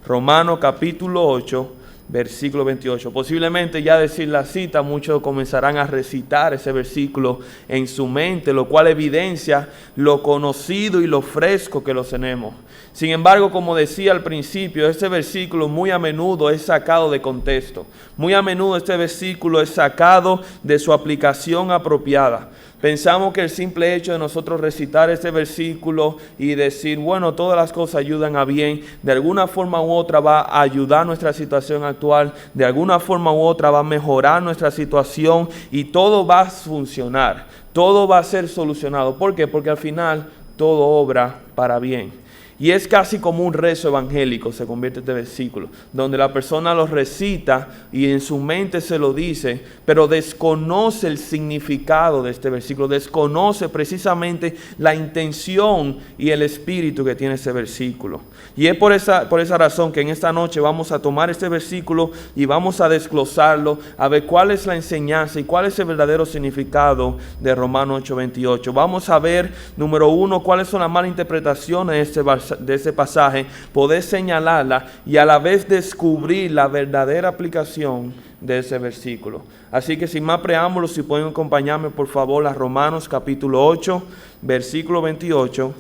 Romanos capítulo 8, versículo 28. Posiblemente ya decir la cita, muchos comenzarán a recitar ese versículo en su mente, lo cual evidencia lo conocido y lo fresco que lo tenemos. Sin embargo, como decía al principio, este versículo muy a menudo es sacado de contexto. Muy a menudo este versículo es sacado de su aplicación apropiada. Pensamos que el simple hecho de nosotros recitar este versículo y decir, bueno, todas las cosas ayudan a bien, de alguna forma u otra va a ayudar nuestra situación actual, de alguna forma u otra va a mejorar nuestra situación y todo va a funcionar, todo va a ser solucionado. ¿Por qué? Porque al final todo obra para bien. Y es casi como un rezo evangélico, se convierte este versículo, donde la persona lo recita y en su mente se lo dice, pero desconoce el significado de este versículo, desconoce precisamente la intención y el espíritu que tiene ese versículo. Y es por esa razón que en esta noche vamos a tomar este versículo y vamos a desglosarlo, a ver cuál es la enseñanza y cuál es el verdadero significado de Romanos 8:28. Vamos a ver, número uno, cuáles son las malas interpretaciones de ese pasaje, poder señalarla y a la vez descubrir la verdadera aplicación de ese versículo. Así que sin más preámbulos, si pueden acompañarme por favor a Romanos capítulo 8, versículo 28,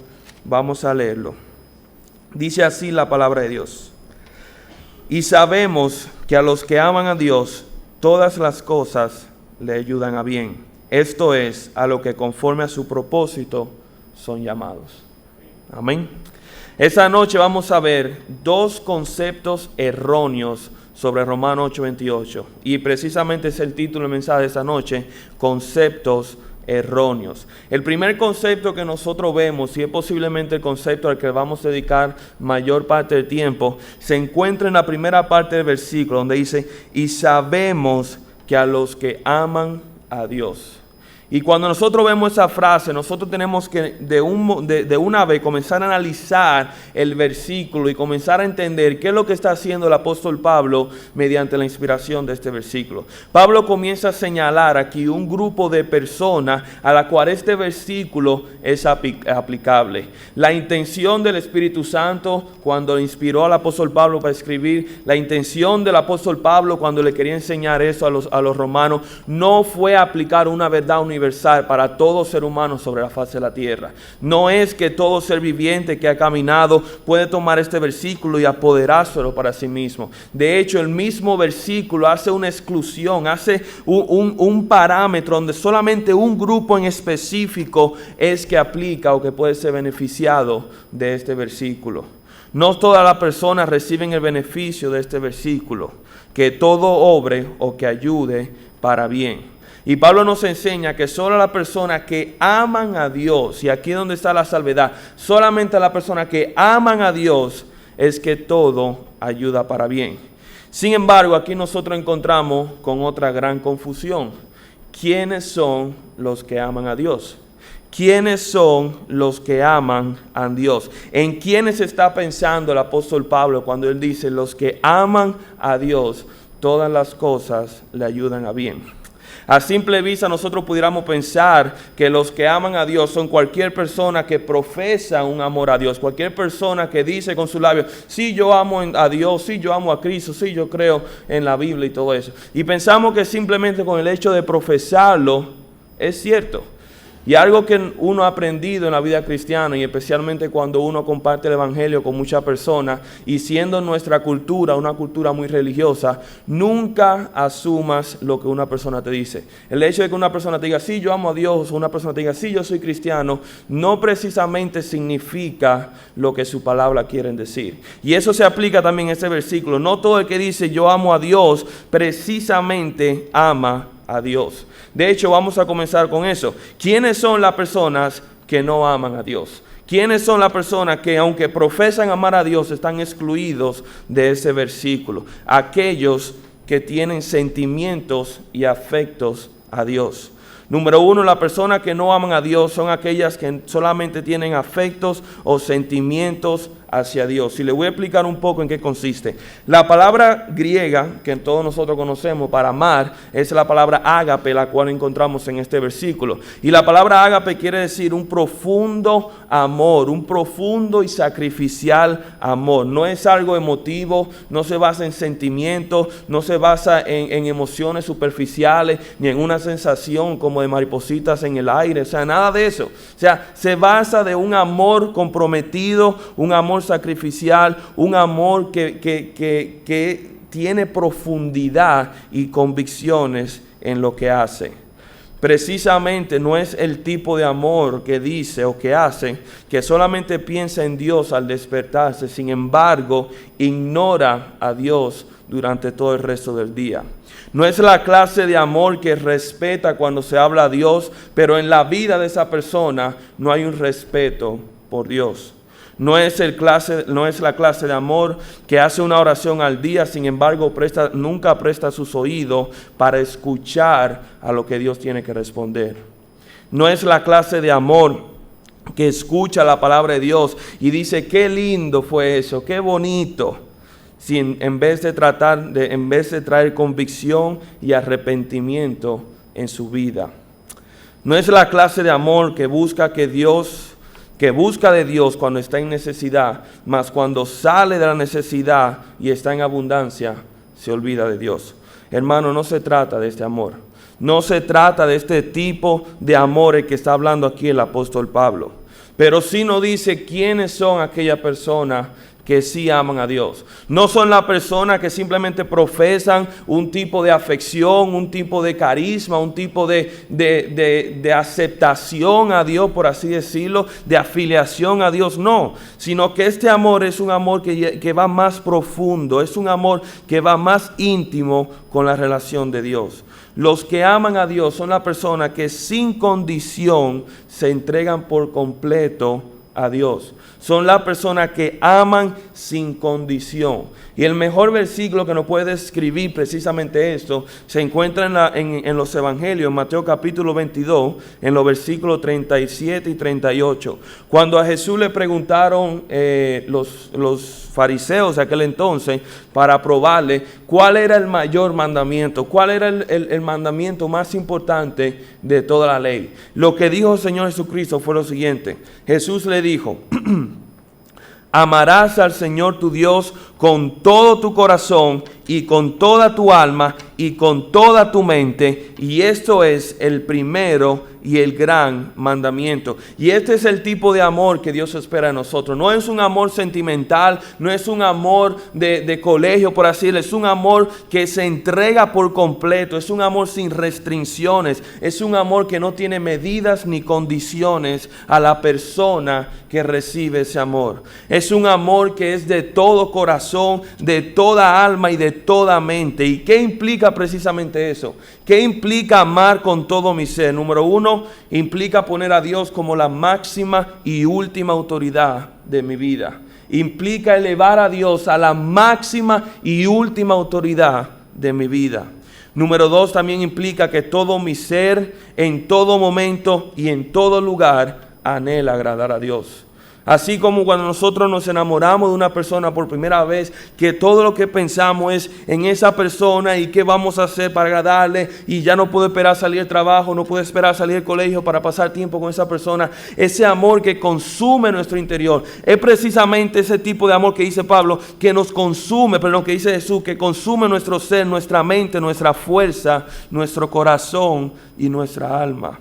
vamos a leerlo. Dice así la palabra de Dios: y sabemos que a los que aman a Dios, todas las cosas le ayudan a bien. Esto es, a lo que conforme a su propósito son llamados. Amén. Esta noche vamos a ver dos conceptos erróneos sobre Romanos 8:28. Y precisamente es el título del mensaje de esta noche: conceptos erróneos. El primer concepto que nosotros vemos, y es posiblemente el concepto al que vamos a dedicar mayor parte del tiempo, se encuentra en la primera parte del versículo, donde dice, y sabemos que a los que aman a Dios. Y cuando nosotros vemos esa frase, nosotros tenemos que de una vez comenzar a analizar el versículo y comenzar a entender qué es lo que está haciendo el apóstol Pablo mediante la inspiración de este versículo. Pablo comienza a señalar aquí un grupo de personas a la cual este versículo es aplicable. La intención del Espíritu Santo cuando inspiró al apóstol Pablo para escribir, la intención del apóstol Pablo cuando le quería enseñar eso a los romanos, no fue aplicar una verdad universal para todo ser humano sobre la faz de la tierra. No es que todo ser viviente que ha caminado puede tomar este versículo y apoderárselo para sí mismo. De hecho, el mismo versículo hace una exclusión, hace un parámetro donde solamente un grupo en específico es que aplica o que puede ser beneficiado de este versículo. No todas las personas reciben el beneficio de este versículo, que todo obre o que ayude para bien. Y Pablo nos enseña que solo las personas que aman a Dios, y aquí es donde está la salvedad, solamente a las personas que aman a Dios es que todo ayuda para bien. Sin embargo, aquí nosotros encontramos con otra gran confusión. ¿Quiénes son los que aman a Dios? ¿Quiénes son los que aman a Dios? ¿En quiénes está pensando el apóstol Pablo cuando él dice, los que aman a Dios, todas las cosas le ayudan a bien? A simple vista nosotros pudiéramos pensar que los que aman a Dios son cualquier persona que profesa un amor a Dios, cualquier persona que dice con sus labios, sí, yo amo a Dios, sí, yo amo a Cristo, sí, yo creo en la Biblia y todo eso. Y pensamos que simplemente con el hecho de profesarlo es cierto. Y algo que uno ha aprendido en la vida cristiana, y especialmente cuando uno comparte el evangelio con muchas personas, y siendo nuestra cultura una cultura muy religiosa, nunca asumas lo que una persona te dice. El hecho de que una persona te diga, sí, yo amo a Dios, o una persona te diga, sí, yo soy cristiano, no precisamente significa lo que su palabra quiere decir. Y eso se aplica también en este versículo. No todo el que dice, yo amo a Dios, precisamente ama a Dios. De hecho, vamos a comenzar con eso. ¿Quiénes son las personas que no aman a Dios? ¿Quiénes son las personas que, aunque profesan amar a Dios, están excluidos de ese versículo? Aquellos que tienen sentimientos y afectos a Dios. Número uno, las personas que no aman a Dios son aquellas que solamente tienen afectos o sentimientos hacia Dios. Y le voy a explicar un poco en qué consiste. La palabra griega que todos nosotros conocemos para amar es la palabra ágape, la cual encontramos en este versículo. Y la palabra ágape quiere decir un profundo amor, un profundo y sacrificial amor. No es algo emotivo, no se basa en sentimientos, no se basa en emociones superficiales, ni en una sensación como de maripositas en el aire, o sea, nada de eso. O sea, se basa de un amor comprometido, un amor sacrificial, un amor que tiene profundidad y convicciones en lo que hace. Precisamente no es el tipo de amor que dice o que hace, que solamente piensa en Dios al despertarse, sin embargo, ignora a Dios durante todo el resto del día. No es la clase de amor que respeta cuando se habla a Dios, pero en la vida de esa persona no hay un respeto por Dios. No es la clase de amor que hace una oración al día, sin embargo nunca presta sus oídos para escuchar a lo que Dios tiene que responder. No es la clase de amor que escucha la palabra de Dios y dice, qué lindo fue eso, qué bonito. Si en vez de traer convicción y arrepentimiento en su vida. No es la clase de amor que busca de Dios cuando está en necesidad, mas cuando sale de la necesidad y está en abundancia, se olvida de Dios. Hermano, no se trata de este amor. No se trata de este tipo de amor el que está hablando aquí el apóstol Pablo. Pero sí nos dice quiénes son aquellas personas que sí aman a Dios. No son las personas que simplemente profesan un tipo de afección, un tipo de carisma, un tipo de aceptación a Dios, por así decirlo, de afiliación a Dios, no. Sino que este amor es un amor que va más profundo, es un amor que va más íntimo con la relación de Dios. Los que aman a Dios son las personas que sin condición se entregan por completo a Dios. Son las personas que aman sin condición. Y el mejor versículo que nos puede describir precisamente esto se encuentra en los evangelios, en Mateo capítulo 22, en los versículos 37 y 38. Cuando a Jesús le preguntaron los fariseos de aquel entonces para probarle cuál era el mayor mandamiento, cuál era el mandamiento más importante de toda la ley. Lo que dijo el Señor Jesucristo fue lo siguiente. Jesús le dijo, amarás al Señor tu Dios con todo tu corazón y con toda tu alma y con toda tu mente, y esto es el primero y el gran mandamiento. Y este es el tipo de amor que Dios espera de nosotros. No es un amor sentimental, no es un amor de colegio, por así decirlo. Es un amor que se entrega por completo, es un amor sin restricciones, es un amor que no tiene medidas ni condiciones a la persona que recibe ese amor. Es un amor que es de todo corazón, de toda alma y de toda mente. ¿Y qué implica precisamente eso? ¿Qué implica amar con todo mi ser? Número uno, implica poner a Dios como la máxima y última autoridad de mi vida. Implica elevar a Dios a la máxima y última autoridad de mi vida. Número dos, también implica que todo mi ser, en todo momento y en todo lugar, anhela agradar a Dios. Así como cuando nosotros nos enamoramos de una persona por primera vez, que todo lo que pensamos es en esa persona y qué vamos a hacer para agradarle, y ya no puedo esperar salir del trabajo, no puedo esperar salir del colegio para pasar tiempo con esa persona. Ese amor que consume nuestro interior es precisamente ese tipo de amor que dice Pablo, que nos consume, pero lo que dice Jesús, que consume nuestro ser, nuestra mente, nuestra fuerza, nuestro corazón y nuestra alma.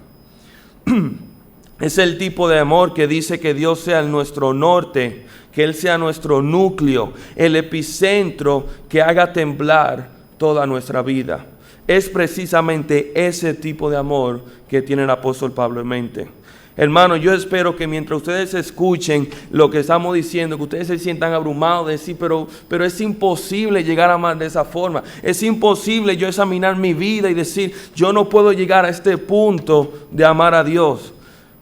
Es el tipo de amor que dice que Dios sea nuestro norte, que Él sea nuestro núcleo, el epicentro que haga temblar toda nuestra vida. Es precisamente ese tipo de amor que tiene el apóstol Pablo en mente. Hermano, yo espero que mientras ustedes escuchen lo que estamos diciendo, que ustedes se sientan abrumados de decir, pero es imposible llegar a amar de esa forma. Es imposible yo examinar mi vida y decir, yo no puedo llegar a este punto de amar a Dios.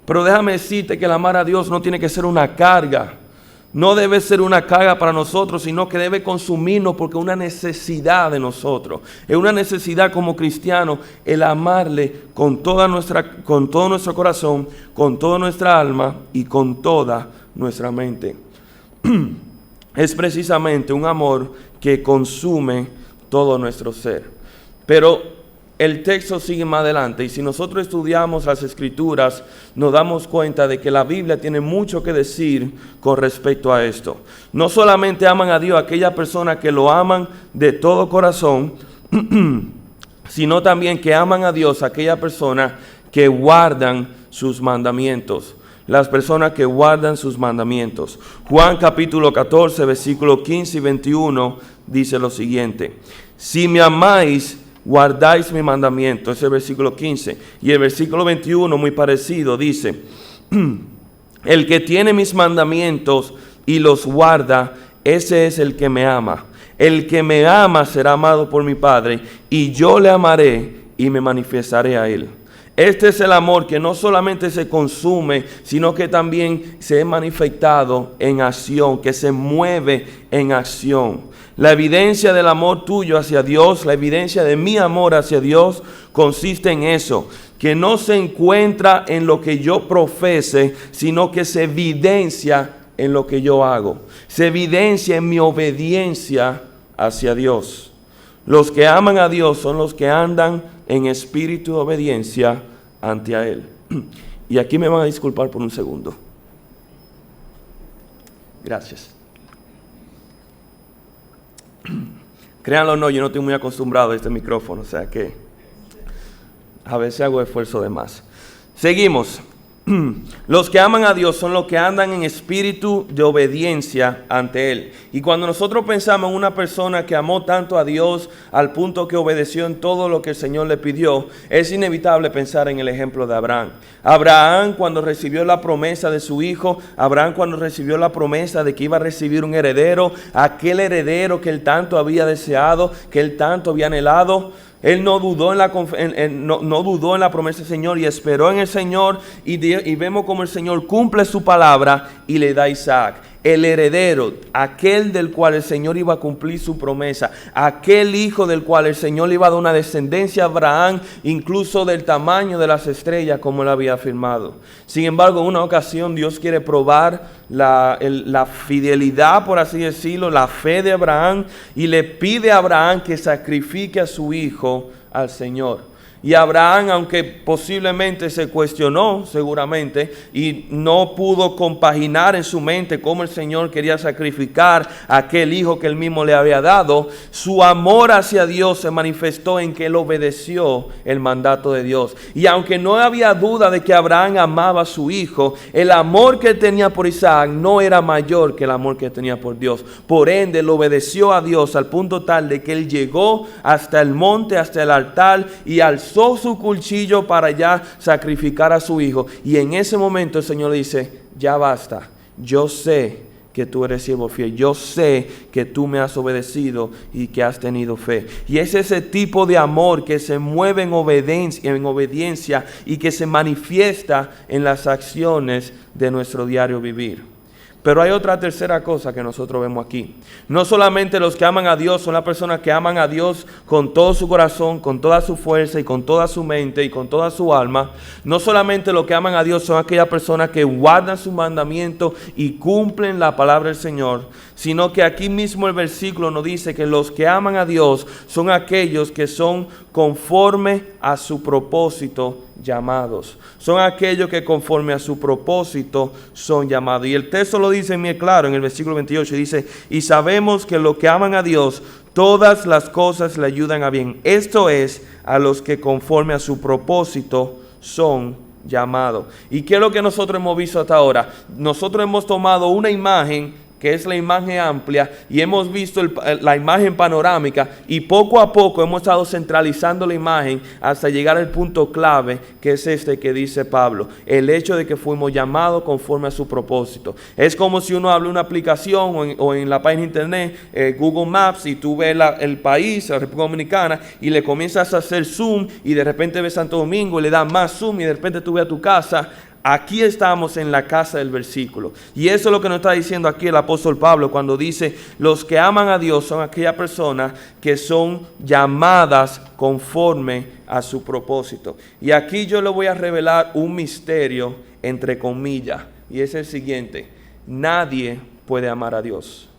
Pero déjame decirte que el amar a Dios no tiene que ser una carga. No debe ser una carga para nosotros, sino que debe consumirnos porque es una necesidad de nosotros. Es una necesidad como cristianos el amarle con todo nuestro corazón, con toda nuestra alma y con toda nuestra mente. es precisamente un amor que consume todo nuestro ser. Pero el texto sigue más adelante, y si nosotros estudiamos las Escrituras, nos damos cuenta de que la Biblia tiene mucho que decir con respecto a esto. No solamente aman a Dios aquellas personas que lo aman de todo corazón, sino también que aman a Dios aquellas personas que guardan sus mandamientos. Las personas que guardan sus mandamientos. Juan capítulo 14, versículo 15 y 21 dice lo siguiente: si me amáis, guardáis mi mandamiento. Ese es el versículo 15. Y el versículo 21, muy parecido, dice: el que tiene mis mandamientos y los guarda, ese es el que me ama. El que me ama será amado por mi Padre, y yo le amaré y me manifestaré a él. Este es el amor que no solamente se consume, sino que también se ha manifestado en acción, que se mueve en acción. La evidencia del amor tuyo hacia Dios, la evidencia de mi amor hacia Dios, consiste en eso, que no se encuentra en lo que yo profese, sino que se evidencia en lo que yo hago. Se evidencia en mi obediencia hacia Dios. Los que aman a Dios son los que andan en espíritu de obediencia ante a Él. Y aquí me van a disculpar por un segundo. Gracias. Créanlo o no, yo no estoy muy acostumbrado a este micrófono, o sea que a veces hago esfuerzo de más. Seguimos. Los que aman a Dios son los que andan en espíritu de obediencia ante Él. Y cuando nosotros pensamos en una persona que amó tanto a Dios al punto que obedeció en todo lo que el Señor le pidió, es inevitable pensar en el ejemplo de Abraham. Abraham, cuando recibió la promesa de su hijo, Abraham cuando recibió la promesa de que iba a recibir un heredero, aquel heredero que él tanto había deseado, que él tanto había anhelado, él no dudó no dudó en la promesa del Señor y esperó en el Señor, y vemos como el Señor cumple su palabra y le da a Isaac, el heredero, aquel del cual el Señor iba a cumplir su promesa, aquel hijo del cual el Señor le iba a dar una descendencia a Abraham, incluso del tamaño de las estrellas como él había afirmado. Sin embargo, en una ocasión Dios quiere probar la fidelidad, por así decirlo, la fe de Abraham, y le pide a Abraham que sacrifique a su hijo al Señor. Y Abraham, aunque posiblemente se cuestionó seguramente y no pudo compaginar en su mente cómo el Señor quería sacrificar a aquel hijo que él mismo le había dado, su amor hacia Dios se manifestó en que él obedeció el mandato de Dios. Y aunque no había duda de que Abraham amaba a su hijo, el amor que él tenía por Isaac no era mayor que el amor que tenía por Dios. Por ende, él obedeció a Dios al punto tal de que él llegó hasta el monte, hasta el altar, y alzó su cuchillo para ya sacrificar a su hijo. Y en ese momento el Señor le dice: ya basta, yo sé que tú eres siervo fiel, yo sé que tú me has obedecido y que has tenido fe. Y es ese tipo de amor que se mueve en obediencia y que se manifiesta en las acciones de nuestro diario vivir. Pero hay otra tercera cosa que nosotros vemos aquí. No solamente los que aman a Dios son las personas que aman a Dios con todo su corazón, con toda su fuerza y con toda su mente y con toda su alma. No solamente los que aman a Dios son aquellas personas que guardan sus mandamientos y cumplen la palabra del Señor, sino que aquí mismo el versículo nos dice que los que aman a Dios son aquellos que son conforme a su propósito llamados. Son aquellos que conforme a su propósito son llamados. Y el texto lo dice muy claro en el versículo 28. Dice: y sabemos que los que aman a Dios, todas las cosas le ayudan a bien. Esto es, a los que conforme a su propósito son llamados. ¿Y qué es lo que nosotros hemos visto hasta ahora? Nosotros hemos tomado una imagen que es la imagen amplia, y hemos visto la imagen panorámica, y poco a poco hemos estado centralizando la imagen hasta llegar al punto clave, que es este que dice Pablo: el hecho de que fuimos llamados conforme a su propósito. Es como si uno habla una aplicación o en la página de internet, Google Maps, y tú ves el país, la República Dominicana, y le comienzas a hacer zoom, y de repente ves Santo Domingo, y le das más zoom, y de repente tú ves a tu casa. Aquí estamos en la casa del versículo. Y eso es lo que nos está diciendo aquí el apóstol Pablo cuando dice: los que aman a Dios son aquellas personas que son llamadas conforme a su propósito. Y aquí yo le voy a revelar un misterio entre comillas, y es el siguiente: nadie puede amar a Dios.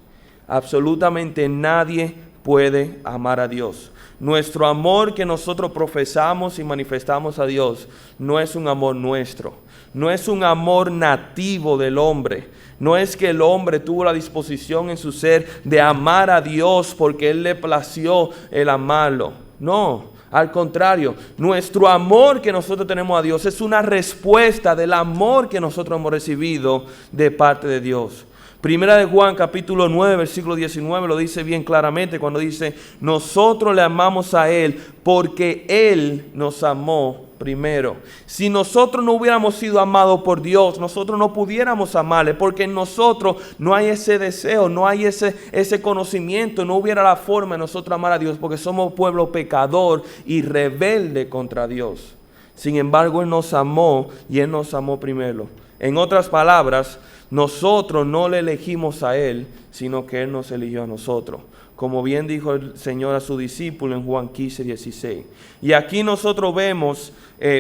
Absolutamente nadie puede amar a Dios. Nuestro amor que nosotros profesamos y manifestamos a Dios no es un amor nuestro, no es un amor nativo del hombre. No es que el hombre tuvo la disposición en su ser de amar a Dios porque Él le plació el amarlo. No, al contrario, nuestro amor que nosotros tenemos a Dios es una respuesta del amor que nosotros hemos recibido de parte de Dios. Primera de Juan capítulo 9 versículo 19 lo dice bien claramente cuando dice: nosotros le amamos a Él porque Él nos amó primero. Si nosotros no hubiéramos sido amados por Dios, nosotros no pudiéramos amarle, porque en nosotros no hay ese deseo, no hay ese conocimiento, no hubiera la forma de nosotros amar a Dios, porque somos pueblo pecador y rebelde contra Dios. Sin embargo, Él nos amó y Él nos amó primero. En otras palabras, nosotros no le elegimos a Él, sino que Él nos eligió a nosotros. Como bien dijo el Señor a su discípulo en Juan 15:16. Y aquí nosotros vemos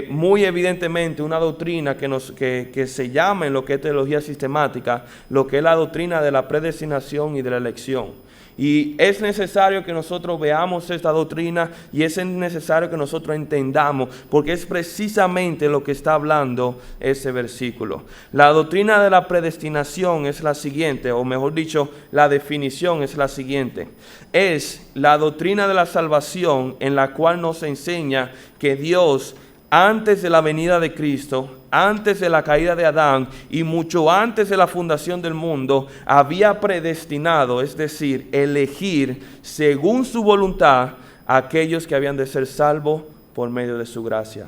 muy evidentemente una doctrina que se llama en lo que es teología sistemática, lo que es la doctrina de la predestinación y de la elección. Y es necesario que nosotros veamos esta doctrina y es necesario que nosotros entendamos, porque es precisamente lo que está hablando ese versículo. La doctrina de la predestinación es la siguiente, o mejor dicho, la definición es la siguiente. Es la doctrina de la salvación en la cual nos enseña que Dios, antes de la venida de Cristo, antes de la caída de Adán y mucho antes de la fundación del mundo, había predestinado, es decir, elegir según su voluntad a aquellos que habían de ser salvos por medio de su gracia.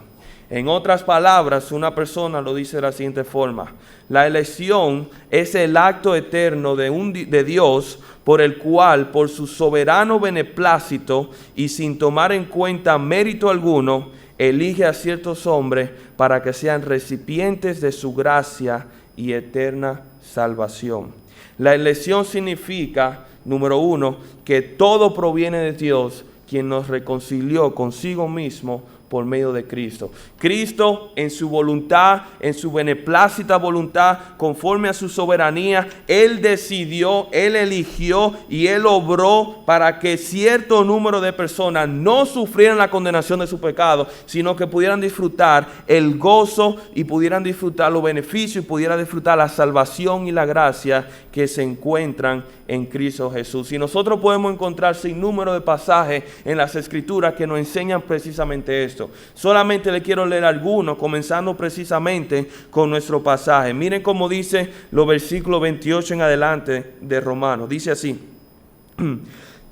En otras palabras, una persona lo dice de la siguiente forma: la elección es el acto eterno de Dios por el cual, por su soberano beneplácito y sin tomar en cuenta mérito alguno, elige a ciertos hombres para que sean recipientes de su gracia y eterna salvación. La elección significa, número uno, que todo proviene de Dios, quien nos reconcilió consigo mismo por medio de Cristo. Cristo, en su voluntad, en su beneplácita voluntad, conforme a su soberanía, Él decidió, Él eligió y Él obró para que cierto número de personas no sufrieran la condenación de su pecado, sino que pudieran disfrutar el gozo y pudieran disfrutar los beneficios y pudieran disfrutar la salvación y la gracia que se encuentran en Cristo Jesús. Y nosotros podemos encontrar sin número de pasajes en las Escrituras que nos enseñan precisamente esto. Solamente le quiero leer algunos, comenzando precisamente con nuestro pasaje. Miren cómo dice los versículos 28 en adelante de Romanos. Dice así: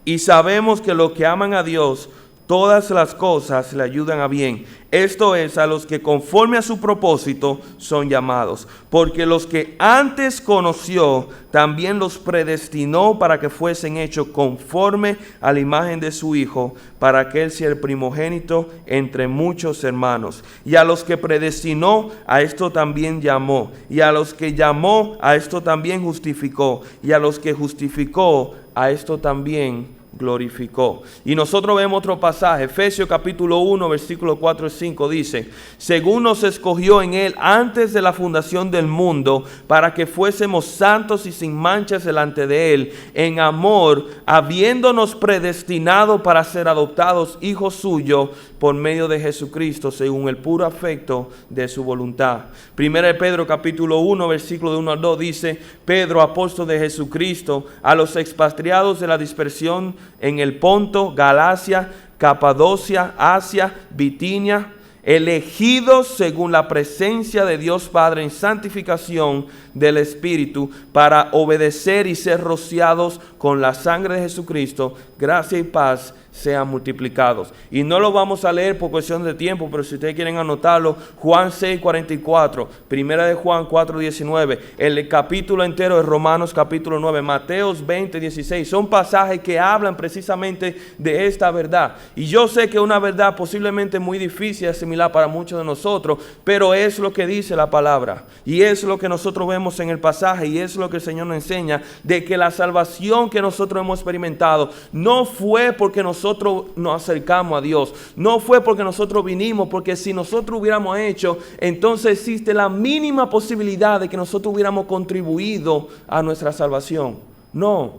y sabemos que los que aman a Dios, todas las cosas le ayudan a bien. Esto es, a los que conforme a su propósito son llamados. Porque los que antes conoció, también los predestinó para que fuesen hechos conforme a la imagen de su Hijo, para que Él sea el primogénito entre muchos hermanos. Y a los que predestinó, a esto también llamó. Y a los que llamó, a esto también justificó. Y a los que justificó, a esto también glorificó. Y nosotros vemos otro pasaje, Efesios capítulo 1 versículo 4 y 5 dice: según nos escogió en Él antes de la fundación del mundo, para que fuésemos santos y sin manchas delante de Él, en amor, habiéndonos predestinado para ser adoptados hijos suyos por medio de Jesucristo, según el puro afecto de su voluntad. Primera de Pedro capítulo 1 versículo de 1 al 2 dice: Pedro, apóstol de Jesucristo, a los expatriados de la dispersión en el Ponto, Galacia, Capadocia, Asia, Bitinia, elegidos según la presencia de Dios Padre en santificación del Espíritu, para obedecer y ser rociados con la sangre de Jesucristo, gracia y paz sean multiplicados. Y no lo vamos a leer por cuestión de tiempo, pero si ustedes quieren anotarlo, Juan 6:44, Primera de Juan 4:19, el capítulo entero de Romanos capítulo 9, Mateos 20:16, son pasajes que hablan precisamente de esta verdad. Y yo sé que es una verdad posiblemente muy difícil de asimilar para muchos de nosotros, pero es lo que dice la palabra. Y es lo que nosotros vemos en el pasaje, y es lo que el Señor nos enseña, de que la salvación que nosotros hemos experimentado no fue porque nosotros nos acercamos a Dios, no fue porque nosotros vinimos, porque si nosotros hubiéramos hecho, entonces existe la mínima posibilidad de que nosotros hubiéramos contribuido a nuestra salvación. No,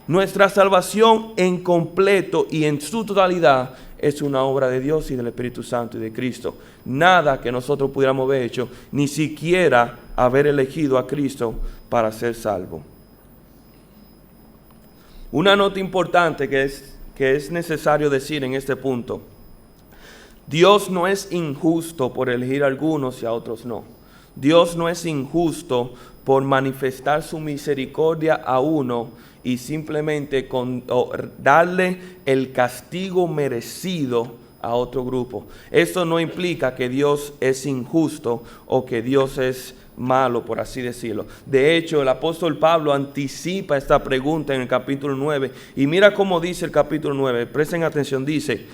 nuestra salvación en completo y en su totalidad es una obra de Dios y del Espíritu Santo y de Cristo. Nada que nosotros pudiéramos haber hecho, ni siquiera haber elegido a Cristo para ser salvo. Una nota importante que es necesario decir en este punto: Dios no es injusto por elegir a algunos y a otros no. Dios no es injusto por manifestar su misericordia a uno y simplemente darle el castigo merecido a otro grupo. Esto no implica que Dios es injusto o que Dios es malo, por así decirlo. De hecho, el apóstol Pablo anticipa esta pregunta en el capítulo 9. Y mira cómo dice el capítulo 9. Presten atención, dice: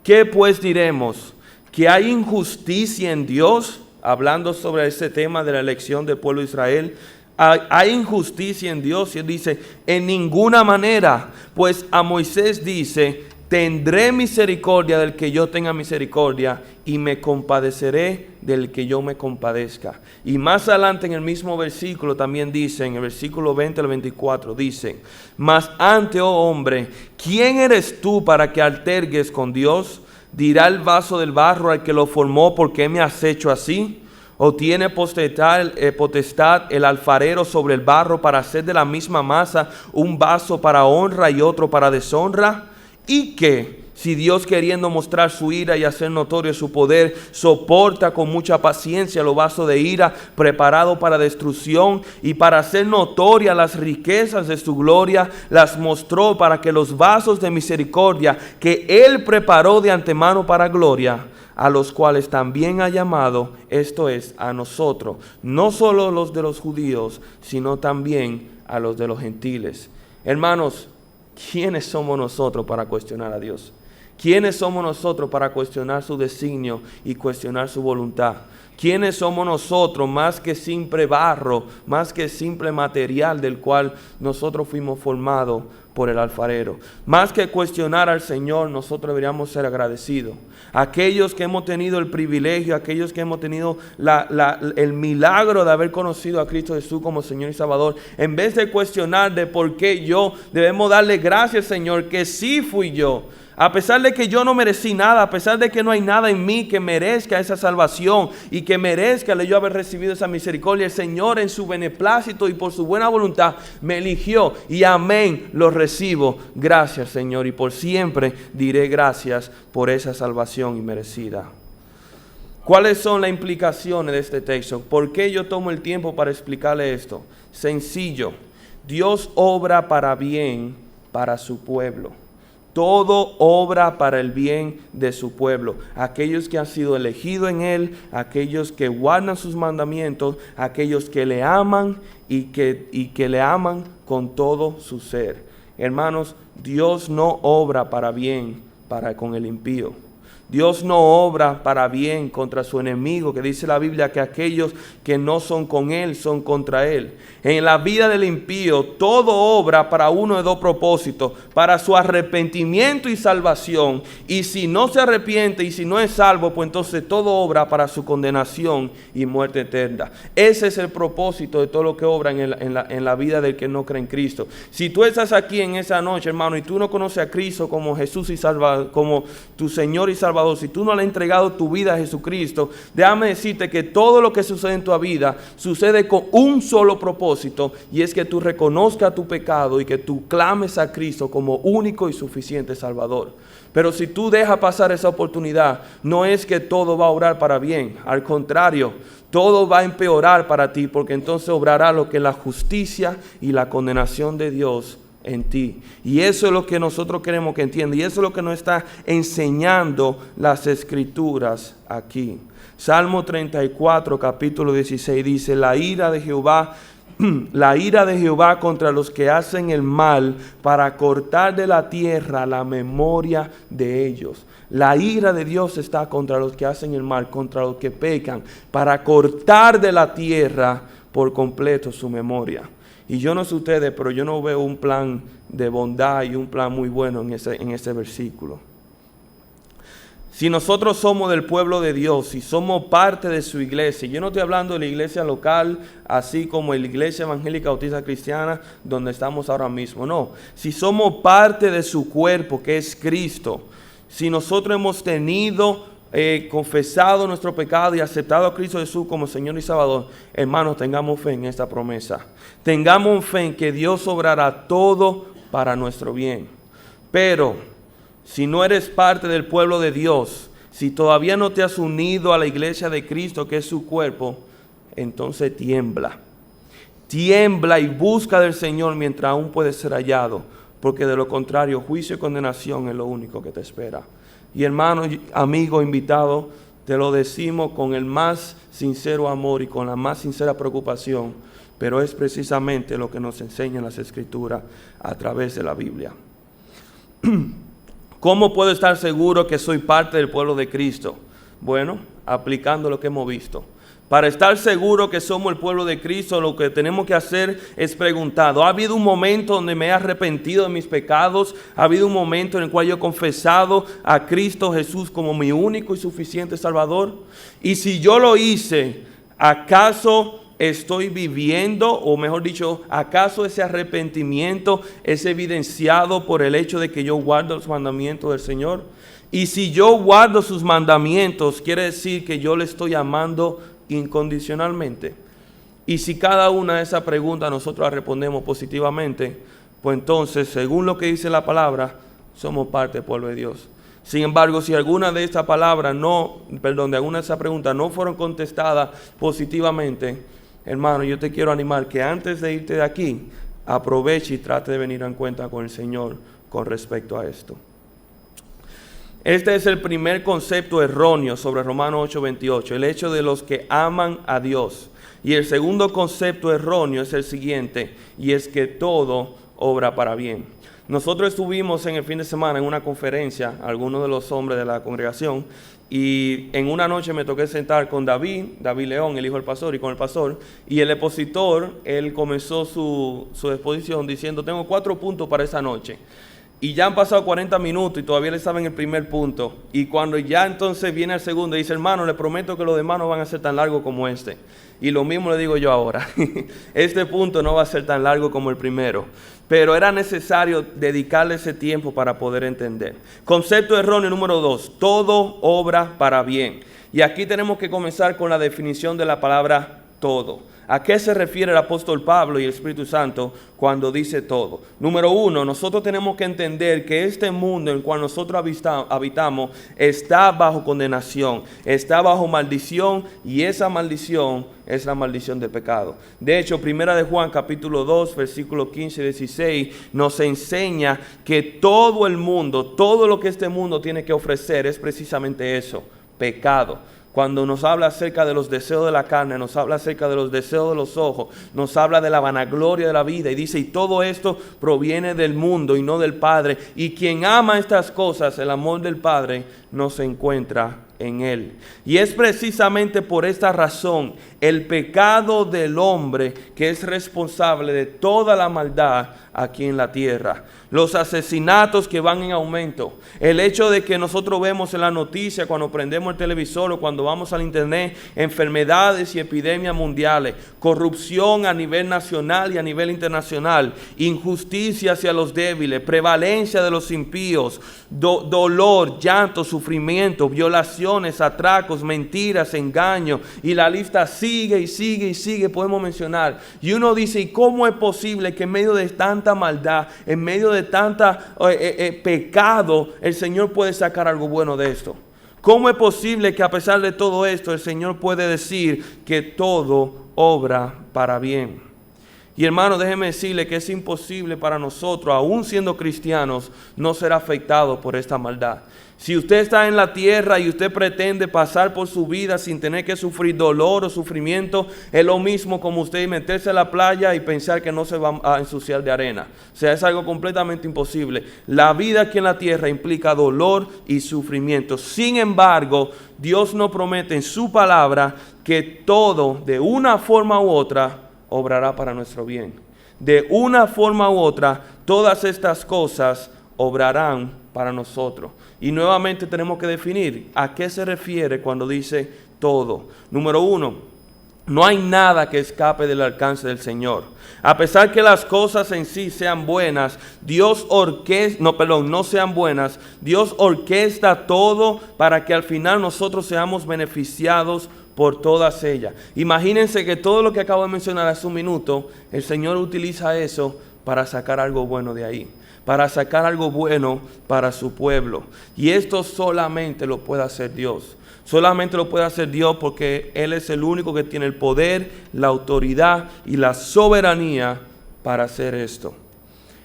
¿qué pues diremos? ¿Que hay injusticia en Dios? Hablando sobre ese tema de la elección del pueblo de Israel. ¿Hay injusticia en Dios? Y él dice: en ninguna manera. Pues a Moisés dice: tendré misericordia del que yo tenga misericordia, y me compadeceré del que yo me compadezca. Y más adelante en el mismo versículo también dice, en el versículo 20 al 24, dice: mas antes, oh hombre, ¿quién eres tú para que altergues con Dios? Dirá el vaso del barro al que lo formó: ¿por qué me has hecho así? ¿O tiene potestad el alfarero sobre el barro para hacer de la misma masa un vaso para honra y otro para deshonra? ¿Y qué? Si Dios, queriendo mostrar su ira y hacer notorio su poder, soporta con mucha paciencia los vasos de ira preparados para destrucción, y para hacer notorias las riquezas de su gloria, las mostró para que los vasos de misericordia que Él preparó de antemano para gloria, a los cuales también ha llamado, esto es, a nosotros, no solo los de los judíos, sino también a los de los gentiles. Hermanos, ¿quiénes somos nosotros para cuestionar a Dios? ¿Quiénes somos nosotros para cuestionar su designio y cuestionar su voluntad? ¿Quiénes somos nosotros más que simple barro, más que simple material del cual nosotros fuimos formados por el alfarero? Más que cuestionar al Señor, nosotros deberíamos ser agradecidos. Aquellos que hemos tenido el privilegio, aquellos que hemos tenido el milagro de haber conocido a Cristo Jesús como Señor y Salvador, en vez de cuestionar de por qué yo, debemos darle gracias, Señor, que sí fui yo. A pesar de que yo no merecí nada, a pesar de que no hay nada en mí que merezca esa salvación y que merezca yo haber recibido esa misericordia, el Señor en su beneplácito y por su buena voluntad me eligió, y amén, lo recibo. Gracias, Señor, y por siempre diré gracias por esa salvación inmerecida. ¿Cuáles son las implicaciones de este texto? ¿Por qué yo tomo el tiempo para explicarle esto? Sencillo: Dios obra para bien para su pueblo. Todo obra para el bien de su pueblo. Aquellos que han sido elegidos en Él, aquellos que guardan sus mandamientos, aquellos que le aman y que le aman con todo su ser. Hermanos, Dios no obra para bien con el impío. Dios no obra para bien contra su enemigo, que dice la Biblia que aquellos que no son con Él son contra Él. En la vida del impío todo obra para uno de dos propósitos: para su arrepentimiento y salvación. Y si no se arrepiente y si no es salvo, pues entonces todo obra para su condenación y muerte eterna. Ese es el propósito de todo lo que obra en la vida del que no cree en Cristo. Si tú estás aquí en esa noche, hermano, y tú no conoces a Cristo como Jesús y Salvador, como tu Señor y Salvador, si tú no le has entregado tu vida a Jesucristo, déjame decirte que todo lo que sucede en tu vida sucede con un solo propósito, y es que tú reconozcas tu pecado y que tú clames a Cristo como único y suficiente Salvador. Pero si tú dejas pasar esa oportunidad, no es que todo va a obrar para bien, al contrario, todo va a empeorar para ti, porque entonces obrará lo que es la justicia y la condenación de Dios en ti. Y eso es lo que nosotros queremos que entienda, y eso es lo que nos está enseñando las Escrituras aquí. Salmo 34, capítulo 16 dice: la ira de Jehová contra los que hacen el mal, para cortar de la tierra la memoria de ellos. La ira de Dios está contra los que hacen el mal, contra los que pecan, para cortar de la tierra por completo su memoria. Y yo no sé ustedes, pero yo no veo un plan de bondad y un plan muy bueno en ese versículo. Si nosotros somos del pueblo de Dios, si somos parte de su iglesia, yo no estoy hablando de la iglesia local, así como la iglesia evangélica bautista cristiana, donde estamos ahora mismo, no. Si somos parte de su cuerpo, que es Cristo, si nosotros hemos confesado nuestro pecado y aceptado a Cristo Jesús como Señor y Salvador, hermanos, tengamos fe en esta promesa. Tengamos fe en que Dios obrará todo para nuestro bien. Pero si no eres parte del pueblo de Dios, si todavía no te has unido a la iglesia de Cristo, que es su cuerpo, entonces tiembla. Tiembla y busca del Señor mientras aún puede ser hallado, porque de lo contrario, juicio y condenación es lo único que te espera. Y hermano, amigo, invitado, te lo decimos con el más sincero amor y con la más sincera preocupación, pero es precisamente lo que nos enseñan las Escrituras a través de la Biblia. ¿Cómo puedo estar seguro que soy parte del pueblo de Cristo? Bueno, aplicando lo que hemos visto. Para estar seguro que somos el pueblo de Cristo, lo que tenemos que hacer es preguntar: ¿ha habido un momento donde me he arrepentido de mis pecados? ¿Ha habido un momento en el cual yo he confesado a Cristo Jesús como mi único y suficiente Salvador? Y si yo lo hice, ¿acaso estoy viviendo, o mejor dicho, acaso ese arrepentimiento es evidenciado por el hecho de que yo guardo los mandamientos del Señor? Y si yo guardo sus mandamientos, quiere decir que yo le estoy amando incondicionalmente. Y si cada una de esas preguntas nosotros las respondemos positivamente, pues entonces, según lo que dice la palabra, somos parte del pueblo de Dios. Sin embargo, si alguna de estas palabras alguna de esas preguntas no fueron contestadas positivamente, hermano, yo te quiero animar que antes de irte de aquí, aproveche y trate de venir en cuenta con el Señor con respecto a esto. Este es el primer concepto erróneo sobre Romanos 8:28, el hecho de los que aman a Dios. Y el segundo concepto erróneo es el siguiente, y es que todo obra para bien. Nosotros estuvimos en el fin de semana en una conferencia, algunos de los hombres de la congregación, y en una noche me toqué sentar con David León, el hijo del pastor, y con el pastor, y el expositor, él comenzó su exposición diciendo: tengo 4 puntos para esa noche. Y ya han pasado 40 minutos y todavía le saben el primer punto. Y cuando ya entonces viene el segundo, dice: hermano, le prometo que los demás no van a ser tan largos como este. Y lo mismo le digo yo ahora. Este punto no va a ser tan largo como el primero. Pero era necesario dedicarle ese tiempo para poder entender. Concepto erróneo número 2. Todo obra para bien. Y aquí tenemos que comenzar con la definición de la palabra todo. ¿A qué se refiere el apóstol Pablo y el Espíritu Santo cuando dice todo? Número 1, nosotros tenemos que entender que este mundo en el cual nosotros habitamos está bajo condenación, está bajo maldición, y esa maldición es la maldición del pecado. De hecho, 1 de Juan capítulo 2, versículos 15 y 16 nos enseña que todo el mundo, todo lo que este mundo tiene que ofrecer es precisamente eso: pecado. Cuando nos habla acerca de los deseos de la carne, nos habla acerca de los deseos de los ojos, nos habla de la vanagloria de la vida, y dice: y todo esto proviene del mundo y no del Padre, y quien ama estas cosas, el amor del Padre no se encuentra en él. Y es precisamente por esta razón, el pecado del hombre, que es responsable de toda la maldad aquí en la tierra. Los asesinatos que van en aumento, el hecho de que nosotros vemos en la noticia, cuando prendemos el televisor o cuando vamos al internet, enfermedades y epidemias mundiales, corrupción a nivel nacional y a nivel internacional, injusticia hacia los débiles, prevalencia de los impíos, dolor, llanto, sufrimiento, violaciones, atracos, mentiras, engaños, y la lista sigue y sigue y sigue, podemos mencionar. Y uno dice: ¿y cómo es posible que en medio de tanta maldad, en medio de tanta pecado, el Señor puede sacar algo bueno de esto? ¿Cómo es posible que a pesar de todo esto, el Señor puede decir que todo obra para bien? Y hermano, déjeme decirle que es imposible para nosotros, aún siendo cristianos, no ser afectados por esta maldad. Si usted está en la tierra y usted pretende pasar por su vida sin tener que sufrir dolor o sufrimiento, es lo mismo como usted meterse a la playa y pensar que no se va a ensuciar de arena. O sea, es algo completamente imposible. La vida aquí en la tierra implica dolor y sufrimiento. Sin embargo, Dios nos promete en su palabra que todo, de una forma u otra, obrará para nuestro bien. de una forma u otra, todas estas cosas obrarán para nosotros. Y nuevamente tenemos que definir a qué se refiere cuando dice todo. Número uno, no hay nada que escape del alcance del Señor. A pesar que las cosas en sí sean buenas, Dios orquesta todo para que al final nosotros seamos beneficiados por todas ellas. Imagínense que todo lo que acabo de mencionar hace un minuto, el Señor utiliza eso para sacar algo bueno de ahí, para sacar algo bueno para su pueblo. Y esto solamente lo puede hacer Dios. Solamente lo puede hacer Dios porque Él es el único que tiene el poder, la autoridad y la soberanía para hacer esto.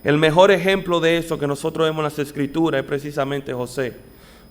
El mejor ejemplo de eso que nosotros vemos en las Escrituras es precisamente José.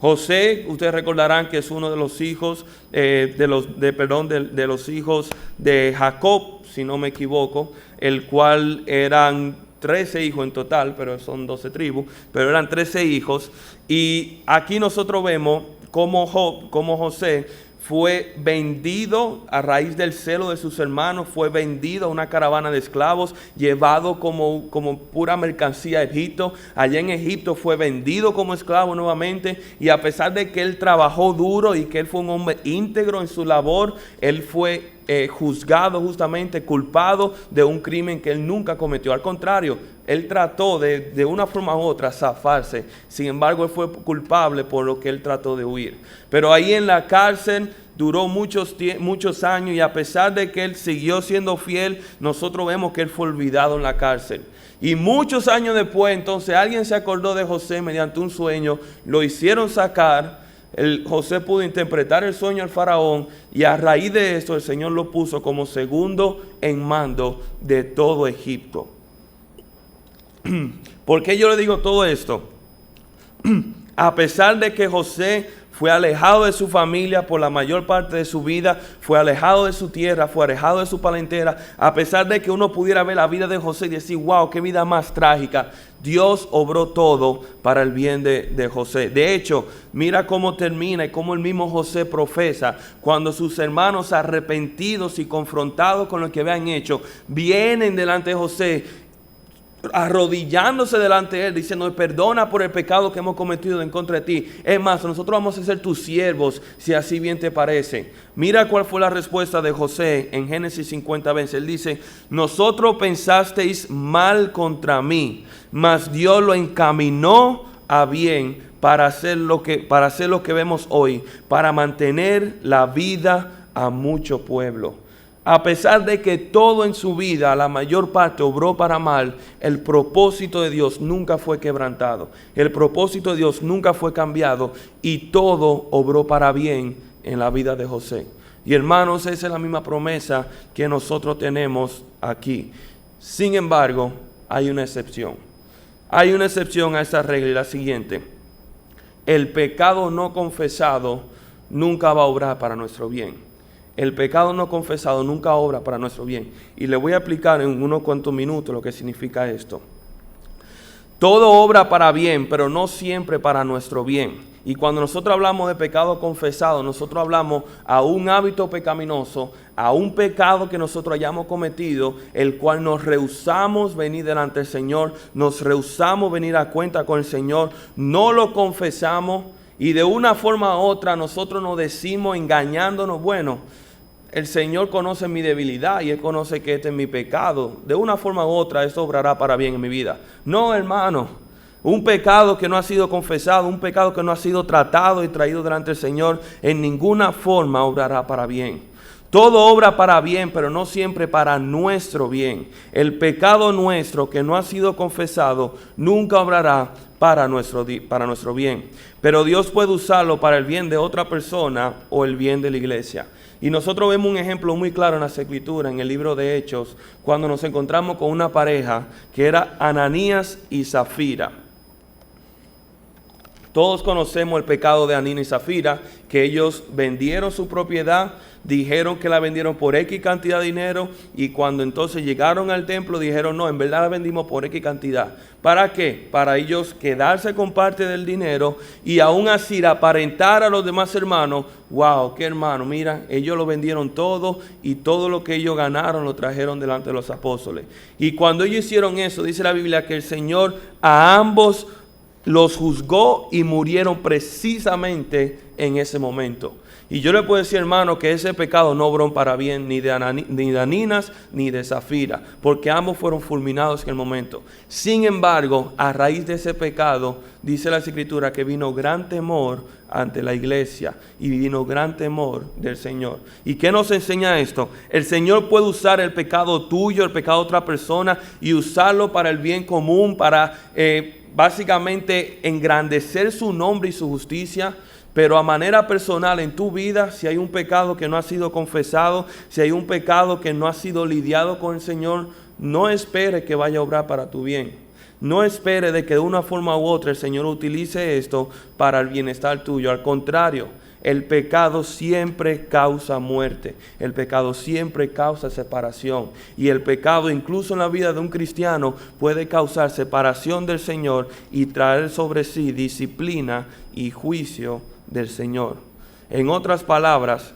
José, ustedes recordarán que es uno de los hijos de los hijos de Jacob, si no me equivoco, el cual eran 13 hijos en total, pero son 12 tribus, pero eran 13 hijos. Y aquí nosotros vemos cómo José fue vendido a raíz del celo de sus hermanos, fue vendido a una caravana de esclavos, llevado como pura mercancía a Egipto. Allá en Egipto fue vendido como esclavo nuevamente, y a pesar de que él trabajó duro y que él fue un hombre íntegro en su labor, él fue juzgado justamente, culpado de un crimen que él nunca cometió. Al contrario, él trató de una forma u otra zafarse. Sin embargo, él fue culpable por lo que él trató de huir. Pero ahí en la cárcel duró muchos años, y a pesar de que él siguió siendo fiel, nosotros vemos que él fue olvidado en la cárcel. Y muchos años después, entonces, alguien se acordó de José mediante un sueño, lo hicieron sacar. José pudo interpretar el sueño al faraón, y a raíz de esto el Señor lo puso como segundo en mando de todo Egipto. ¿Por qué yo le digo todo esto? A pesar de que José fue alejado de su familia por la mayor parte de su vida, fue alejado de su tierra, fue alejado de su parentela, a pesar de que uno pudiera ver la vida de José y decir, wow, qué vida más trágica, Dios obró todo para el bien de José. De hecho, mira cómo termina y cómo el mismo José profesa cuando sus hermanos, arrepentidos y confrontados con lo que habían hecho, vienen delante de José, arrodillándose delante de él, diciendo, perdona por el pecado que hemos cometido en contra de ti. Es más, nosotros vamos a ser tus siervos, si así bien te parece. Mira cuál fue la respuesta de José en Génesis 50:20. Él dice, nosotros pensasteis mal contra mí, mas Dios lo encaminó a bien para hacer lo que vemos hoy, para mantener la vida a mucho pueblo. A pesar de que todo en su vida, la mayor parte, obró para mal, el propósito de Dios nunca fue quebrantado. El propósito de Dios nunca fue cambiado, y todo obró para bien en la vida de José. Y hermanos, esa es la misma promesa que nosotros tenemos aquí. Sin embargo, hay una excepción. Hay una excepción a esa regla, y la siguiente: el pecado no confesado nunca va a obrar para nuestro bien. El pecado no confesado nunca obra para nuestro bien. Y le voy a explicar en unos cuantos minutos lo que significa esto. Todo obra para bien, pero no siempre para nuestro bien. Y cuando nosotros hablamos de pecado confesado, nosotros hablamos a un hábito pecaminoso, a un pecado que nosotros hayamos cometido, el cual nos rehusamos venir delante del Señor, nos rehusamos venir a cuenta con el Señor, no lo confesamos, y de una forma u otra nosotros nos decimos engañándonos, bueno, el Señor conoce mi debilidad y Él conoce que este es mi pecado. De una forma u otra esto obrará para bien en mi vida. No, hermano. Un pecado que no ha sido confesado, un pecado que no ha sido tratado y traído delante del Señor, en ninguna forma obrará para bien. Todo obra para bien, pero no siempre para nuestro bien. El pecado nuestro que no ha sido confesado nunca obrará para nuestro bien. Pero Dios puede usarlo para el bien de otra persona o el bien de la iglesia. Y nosotros vemos un ejemplo muy claro en las Escrituras, en el libro de Hechos, cuando nos encontramos con una pareja que era Ananías y Zafira. Todos conocemos el pecado de Anania y Zafira, que ellos vendieron su propiedad, dijeron que la vendieron por X cantidad de dinero, y cuando entonces llegaron al templo dijeron, no, en verdad la vendimos por X cantidad. ¿Para qué? Para ellos quedarse con parte del dinero y aún así aparentar a los demás hermanos, wow, qué hermano, mira, ellos lo vendieron todo y todo lo que ellos ganaron lo trajeron delante de los apóstoles. Y cuando ellos hicieron eso, dice la Biblia que el Señor a ambos los juzgó y murieron precisamente en ese momento. Y yo le puedo decir, hermano, que ese pecado no obró para bien ni de Ananías ni de Zafira, porque ambos fueron fulminados en el momento. Sin embargo, a raíz de ese pecado, dice la Escritura que vino gran temor ante la iglesia y vino gran temor del Señor. ¿Y qué nos enseña esto? El Señor puede usar el pecado tuyo, el pecado de otra persona, y usarlo para el bien común, para básicamente engrandecer su nombre y su justicia. Pero a manera personal en tu vida, si hay un pecado que no ha sido confesado, si hay un pecado que no ha sido lidiado con el Señor, no espere que vaya a obrar para tu bien. No espere de que de una forma u otra el Señor utilice esto para el bienestar tuyo. Al contrario, el pecado siempre causa muerte. El pecado siempre causa separación. Y el pecado, incluso en la vida de un cristiano, puede causar separación del Señor y traer sobre sí disciplina y juicio del Señor. En otras palabras,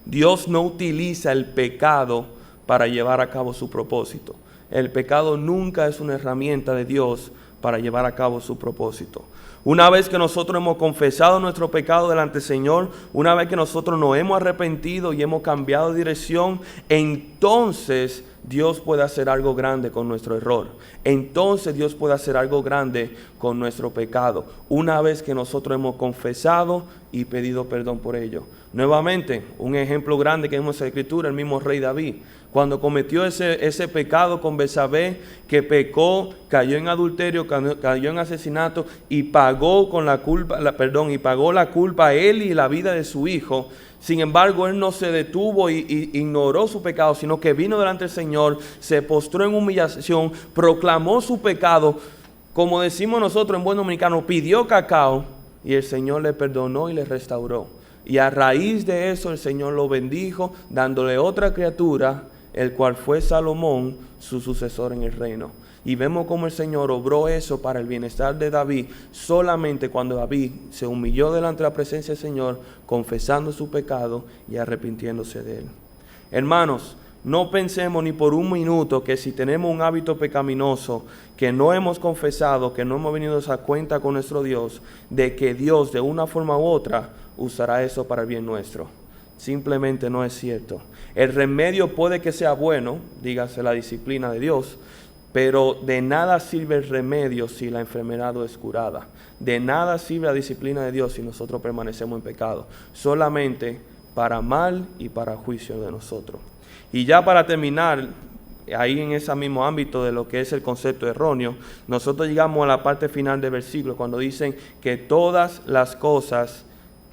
Dios no utiliza el pecado para llevar a cabo su propósito. El pecado nunca es una herramienta de Dios para llevar a cabo su propósito. Una vez que nosotros hemos confesado nuestro pecado delante del Señor, una vez que nosotros nos hemos arrepentido y hemos cambiado de dirección, entonces Dios puede hacer algo grande con nuestro error. Entonces Dios puede hacer algo grande con nuestro pecado. Una vez que nosotros hemos confesado y pedido perdón por ello. Nuevamente, un ejemplo grande que vemos en la Escritura, el mismo rey David. Cuando cometió ese pecado con Betsabé, que pecó, cayó en adulterio, cayó en asesinato y pagó la culpa a él y la vida de su hijo. Sin embargo, él no se detuvo y ignoró su pecado, sino que vino delante del Señor, se postró en humillación, proclamó su pecado, como decimos nosotros en buen dominicano, pidió cacao, y el Señor le perdonó y le restauró. Y a raíz de eso el Señor lo bendijo, dándole otra criatura, el cual fue Salomón, su sucesor en el reino. Y vemos cómo el Señor obró eso para el bienestar de David, solamente cuando David se humilló delante de la presencia del Señor, confesando su pecado y arrepintiéndose de él. Hermanos, no pensemos ni por un minuto que si tenemos un hábito pecaminoso, que no hemos confesado, que no hemos venido a esa cuenta con nuestro Dios, de que Dios de una forma u otra usará eso para el bien nuestro. Simplemente no es cierto. El remedio puede que sea bueno, dígase la disciplina de Dios, pero de nada sirve el remedio si la enfermedad no es curada. De nada sirve la disciplina de Dios si nosotros permanecemos en pecado. Solamente para mal y para juicio de nosotros. Y ya para terminar, ahí en ese mismo ámbito de lo que es el concepto erróneo, nosotros llegamos a la parte final del versículo cuando dicen que todas las cosas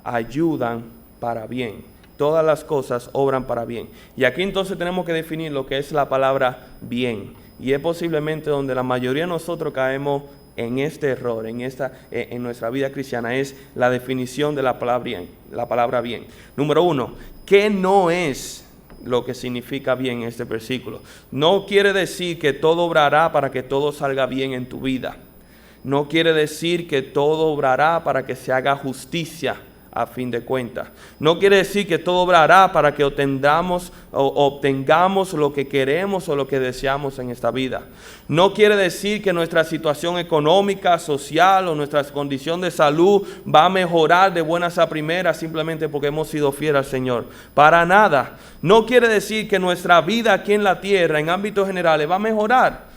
ayudan para bien. Todas las cosas obran para bien. Y aquí entonces tenemos que definir lo que es la palabra bien. Y es posiblemente donde la mayoría de nosotros caemos en este error, en nuestra vida cristiana, es la definición de la palabra bien. Número 1, ¿qué no es lo que significa bien en este versículo? No quiere decir que todo obrará para que todo salga bien en tu vida. No quiere decir que todo obrará para que se haga justicia a fin de cuentas. No quiere decir que todo obrará para que obtengamos lo que queremos o lo que deseamos en esta vida. No quiere decir que nuestra situación económica, social o nuestra condición de salud va a mejorar de buenas a primeras simplemente porque hemos sido fieles al Señor. Para nada. No quiere decir que nuestra vida aquí en la tierra, en ámbitos generales, va a mejorar.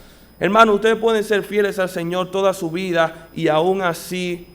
Hermano, ustedes pueden ser fieles al Señor toda su vida y aún así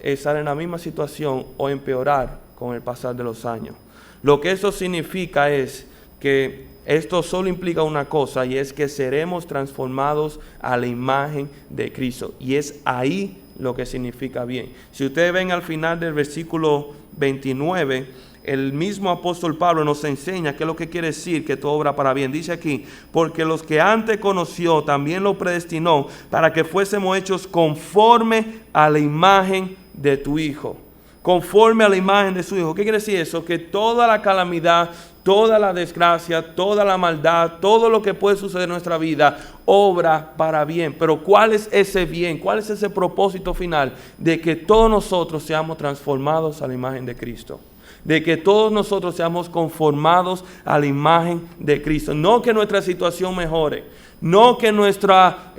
estar en la misma situación o empeorar con el pasar de los años. Lo que eso significa es que esto solo implica una cosa, y es que seremos transformados a la imagen de Cristo. Y es ahí lo que significa bien. Si ustedes ven al final del versículo 29, el mismo apóstol Pablo nos enseña qué es lo que quiere decir que todo obra para bien. Dice aquí, porque los que antes conoció también lo predestinó para que fuésemos hechos conforme a la imagen de tu Hijo. Conforme a la imagen de su Hijo. ¿Qué quiere decir eso? Que toda la calamidad, toda la desgracia, toda la maldad, todo lo que puede suceder en nuestra vida, obra para bien. Pero ¿cuál es ese bien? ¿Cuál es ese propósito final? De que todos nosotros seamos transformados a la imagen de Cristo. De que todos nosotros seamos conformados a la imagen de Cristo. No que nuestra situación mejore. No que nuestra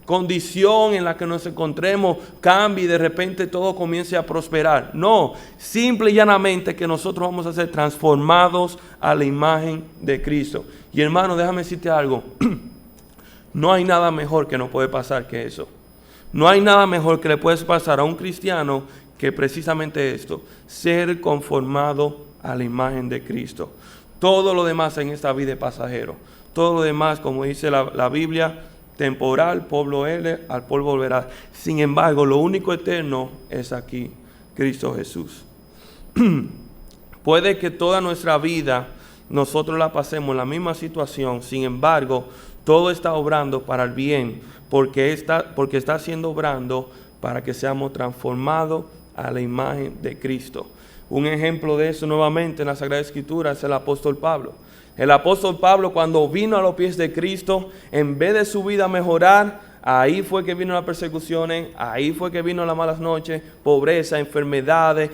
condición en la que nos encontremos cambie y de repente todo comience a prosperar. No, simple y llanamente que nosotros vamos a ser transformados a la imagen de Cristo. Y hermano, déjame decirte algo. No hay nada mejor que no puede pasar que eso. No hay nada mejor que le puede pasar a un cristiano que precisamente esto, ser conformado a la imagen de Cristo. Todo lo demás en esta vida es pasajero. Todo lo demás, como dice la Biblia, temporal, polvo eres, al polvo volverás. Sin embargo, lo único eterno es aquí, Cristo Jesús. Puede que toda nuestra vida nosotros la pasemos en la misma situación, sin embargo, todo está obrando para el bien, porque está siendo obrando para que seamos transformados a la imagen de Cristo. Un ejemplo de eso nuevamente en la Sagrada Escritura es el apóstol Pablo. El apóstol Pablo, cuando vino a los pies de Cristo, en vez de su vida mejorar, ahí fue que vino las persecuciones, ahí fue que vino las malas noches, pobreza, enfermedades,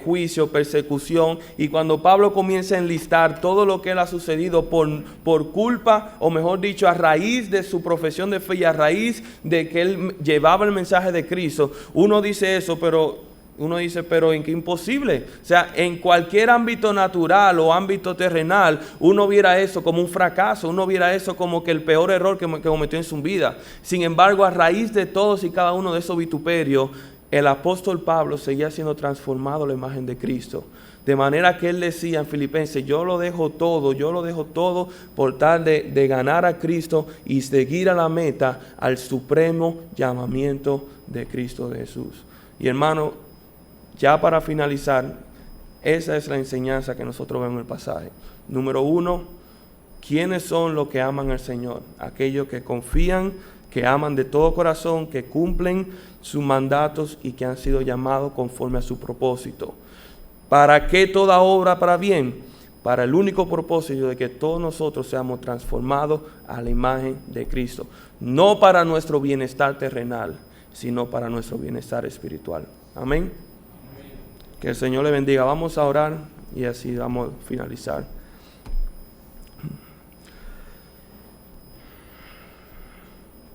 juicio, persecución. Y cuando Pablo comienza a enlistar todo lo que él ha sucedido por culpa, o mejor dicho, a raíz de su profesión de fe y a raíz de que él llevaba el mensaje de Cristo, uno dice eso, pero ¿en qué imposible? O sea, en cualquier ámbito natural o ámbito terrenal, uno viera eso como un fracaso, uno viera eso como que el peor error que cometió en su vida. Sin embargo, a raíz de todos y cada uno de esos vituperios, el apóstol Pablo seguía siendo transformado a la imagen de Cristo. De manera que él decía en Filipenses, yo lo dejo todo por tal de ganar a Cristo y seguir a la meta, al supremo llamamiento de Cristo Jesús. Y hermano, ya para finalizar, esa es la enseñanza que nosotros vemos en el pasaje. Número 1, ¿quiénes son los que aman al Señor? Aquellos que confían, que aman de todo corazón, que cumplen sus mandatos y que han sido llamados conforme a su propósito. ¿Para qué toda obra para bien? Para el único propósito de que todos nosotros seamos transformados a la imagen de Cristo. No para nuestro bienestar terrenal, sino para nuestro bienestar espiritual. Amén. Que el Señor le bendiga. Vamos a orar y así vamos a finalizar.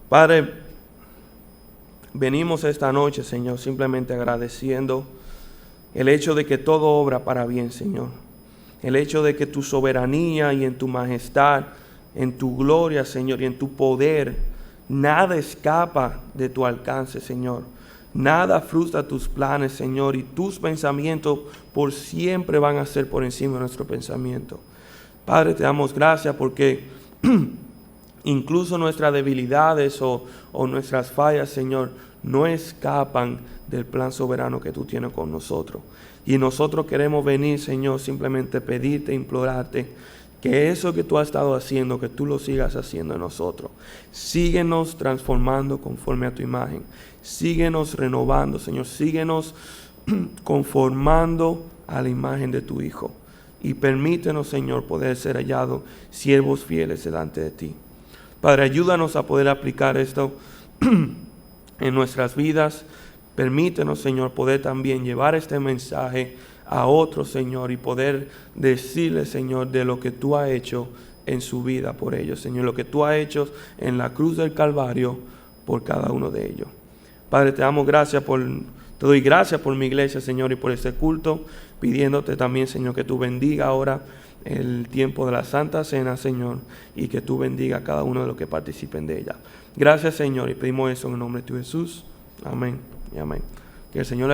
Padre, venimos esta noche, Señor, simplemente agradeciendo el hecho de que todo obra para bien, Señor. El hecho de que tu soberanía y en tu majestad, en tu gloria, Señor, y en tu poder, nada escapa de tu alcance, Señor. Nada frustra tus planes, Señor, y tus pensamientos por siempre van a ser por encima de nuestro pensamiento. Padre, te damos gracias porque incluso nuestras debilidades o nuestras fallas, Señor, no escapan del plan soberano que tú tienes con nosotros. Y nosotros queremos venir, Señor, simplemente pedirte, implorarte que eso que tú has estado haciendo, que tú lo sigas haciendo en nosotros. Síguenos transformando conforme a tu imagen. Síguenos renovando, Señor. Síguenos conformando a la imagen de tu Hijo. Y permítenos, Señor, poder ser hallados siervos fieles delante de ti. Padre, ayúdanos a poder aplicar esto en nuestras vidas. Permítenos, Señor, poder también llevar este mensaje a otros, Señor, y poder decirle, Señor, de lo que tú has hecho en su vida por ellos, Señor, lo que tú has hecho en la cruz del Calvario por cada uno de ellos. Padre, te doy gracias por mi iglesia, Señor, y por este culto, pidiéndote también, Señor, que tú bendiga ahora el tiempo de la Santa Cena, Señor, y que tú bendiga a cada uno de los que participen de ella. Gracias, Señor, y pedimos eso en el nombre de tu Jesús. Amén y amén. Que el Señor